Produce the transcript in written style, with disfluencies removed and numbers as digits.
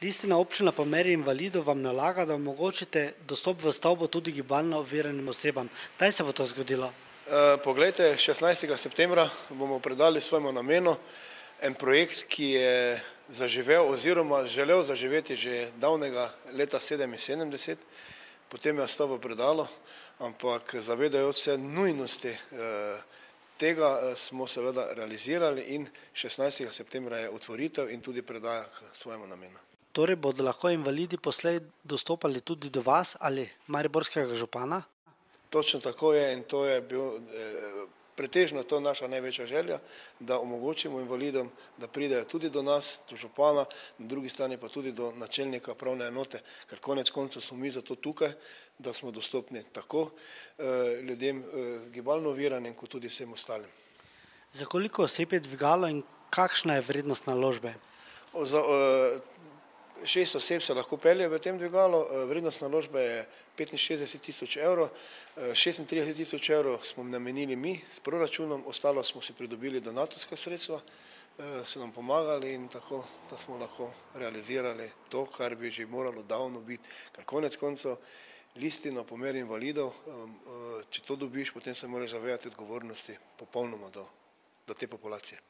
Listina občina po meri invalidov vam nalaga, da omogočite dostop v stavbo tudi gibalno oviranim osebam. Kdaj se bo to zgodilo? Poglejte, 16. septembra bomo predali svojemu namenu en projekt, ki je zaživel oziroma želel zaživeti že davnega leta 1977, potem je stavbo predalo, ampak zavedajoč se nujnosti tega smo seveda realizirali in 16. septembra je otvoritev in tudi predaja k svojemu namenu. Torej bodo lahko invalidi poslej dostopali tudi do vas ali mariborskega župana? Točno tako je in to je bil pretežno to naša največja želja, da omogočimo invalidom, da pridejo tudi do nas, do župana, na drugi strani pa tudi do načelnika pravne enote, ker konec koncev smo mi zato tukaj, da smo dostopni tako ljudem gibalno oviranim, kot tudi vsem ostalim. Za koliko oseb je dvigalo in kakšna je vrednost naložbe? 6 oseb se lahko pelje v tem dvigalu, vrednost naložbe je 65.000 evrov, 36.000 evrov smo namenili mi s proračunom, ostalo smo si pridobili donatorska sredstva, so nam pomagali in tako, da smo lahko realizirali to, kar bi že moralo davno biti, ker konec koncev listino po meri invalidov, če to dobiš, potem se moraš zavedati odgovornosti popolnoma do te populacije.